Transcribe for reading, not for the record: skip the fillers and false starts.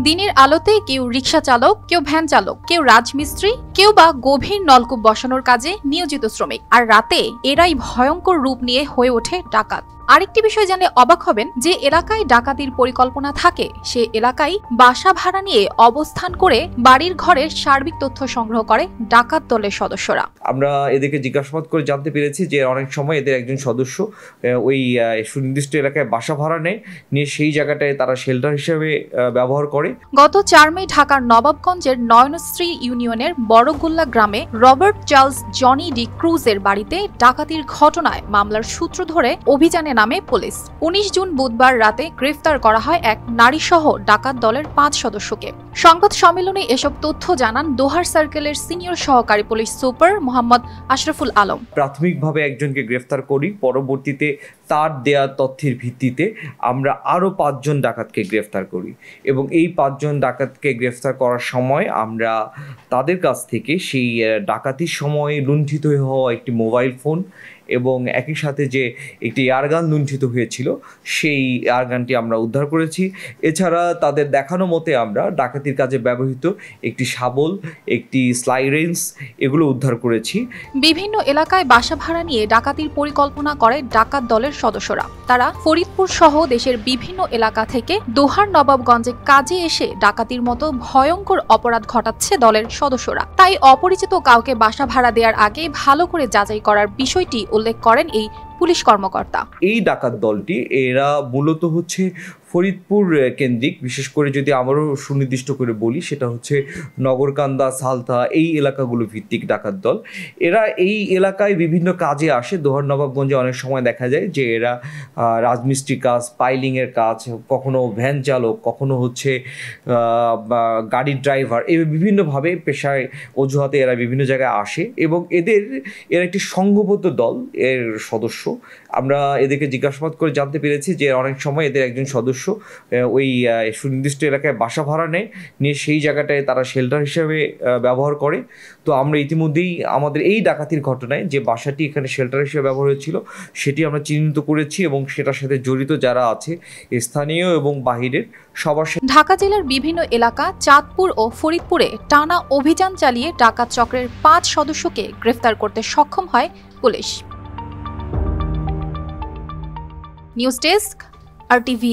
দিনের আলোতে কেউ রিকশা চালক, কেউ ভ্যান চালক, কেউ রাজমিস্ত্রি, কেউ বা গভীর নলকূপ বসানোর কাজে নিয়োজিত শ্রমিক, আর রাতে এরাই ভয়ঙ্কর রূপ নিয়ে হয়ে ওঠে ডাকাত। আরেকটি বিষয় জানলে অবাক হবেন, যে এলাকায় ডাকাতির পরিকল্পনা থাকে সে এলাকায় বাসা ভাড়া নিয়ে অবস্থান করে বাড়ির ঘরের সার্বিক তথ্য সংগ্রহ করে ডাকাত দলের সদস্যরা। আমরা এদেরকে জিজ্ঞাসাবাদ করে জানতে পেরেছি যে অনেক সময় এদের একজন সদস্য ওই সুনির্দিষ্ট এলাকায় বাসা ভাড়া নিয়ে সেই জায়গাটায় তারা শেল্টার হিসেবে ব্যবহার করে। গত 4 মে ঢাকার নবাবগঞ্জের নয়নশ্রী ইউনিয়নের বড়গুল্লা গ্রামে রবার্ট চার্লস জনি ডি ক্রুজের বাড়িতে ডাকাতির ঘটনায় মামলার সূত্র ধরে অভিযানে নামে পুলিশ। 19 জুন বুধবার রাতে গ্রেফতার করা হয় এক নারীসহ ডাকাত দলের 5 সদস্যকে। সংবাদ সম্মেলনে এসব তথ্য জানান দোহার সার্কেলের সিনিয়র সহকারী পুলিশ সুপার মোহাম্মদ আশরাফুল আলম। প্রাথমিকভাবে একজনকে গ্রেফতার করি, পরবর্তীতে তার দেয়া তথ্যের ভিত্তিতে আমরা আরও 5 জন ডাকাতকে গ্রেফতার করি এবং এই 5 জন ডাকাতকে গ্রেফতার করার সময় আমরা তাদের কাছ থেকে সেই ডাকাতির সময় লুণ্ঠিত হওয়া একটি মোবাইল ফোন এবং একই সাথে যে একটি এয়ারগান লুণ্ঠিত হয়েছিল সেই এয়ারগানটি আমরা উদ্ধার করেছি। এছাড়া তাদের দেখানো মতে আমরা ডাকাতির কাজে ব্যবহৃত একটি শাবল, একটি স্লাই রেঞ্জ এগুলো উদ্ধার করেছি। বিভিন্ন এলাকায় বাসা ভাড়া নিয়ে ডাকাতির পরিকল্পনা করে ডাকাত দলের সদস্যরা। তারা ফরিদপুর সহ দেশের বিভিন্ন এলাকা থেকে দোহার নবাবগঞ্জে কাজে এসে ডাকাতির মতো ভয়ঙ্কর অপরাধ ঘটাচ্ছে দলের সদস্যরা। তাই অপরিচিত কাউকে বাসা ভাড়া দেওয়ার আগে ভালো করে যাচাই করার বিষয়টি উল্লেখ করেন এই পুলিশ কর্মকর্তা। এই ডাকাত দলটি এরা মূলত হচ্ছে ফরিদপুর কেন্দ্রিক, বিশেষ করে যদি আমারও সুনির্দিষ্ট করে বলি সেটা হচ্ছে নগরকান্দা, সালথা এই এলাকাগুলো ভিত্তিক ডাকাত দল। এরা এই এলাকায় বিভিন্ন কাজে আসে। দোহার নবাবগঞ্জে অনেক সময় দেখা যায় যে এরা রাজমিস্ত্রি কাজ, পাইলিংয়ের কাজ, কখনো ভ্যান চালক, কখনো হচ্ছে গাড়ির ড্রাইভার, এই বিভিন্নভাবে পেশায় অজুহাতে এরা বিভিন্ন জায়গায় আসে এবং এরা একটি সংঘবদ্ধ দল এর সদস্য। আমরা এদেরকে জিজ্ঞাসাবাদ করে জানতে পেরেছি যে অনেক সময় এদের একজন সদস্য ওই সুনির্দিষ্ট এলাকায় বাসা ভাড়া নিয়ে সেই জায়গাটায় তারা শেল্টার হিসেবে ব্যবহার করে। তো আমরা ইতিমধ্যেই আমাদের এই ডাকাতির ঘটনায় যে বাসাটি এখানে শেল্টার হিসেবে ব্যবহার হয়েছিল সেটি আমরা চিহ্নিত করেছি এবং সেটার সাথে জড়িত যারা আছে স্থানীয় এবং বাহিরের সবার সাথে। ঢাকা জেলার বিভিন্ন এলাকা, চাঁদপুর ও ফরিদপুরে টানা অভিযান চালিয়ে ডাকাত চক্রের 5 সদস্যকে গ্রেফতার করতে সক্ষম হয় পুলিশ। News desk, RTV।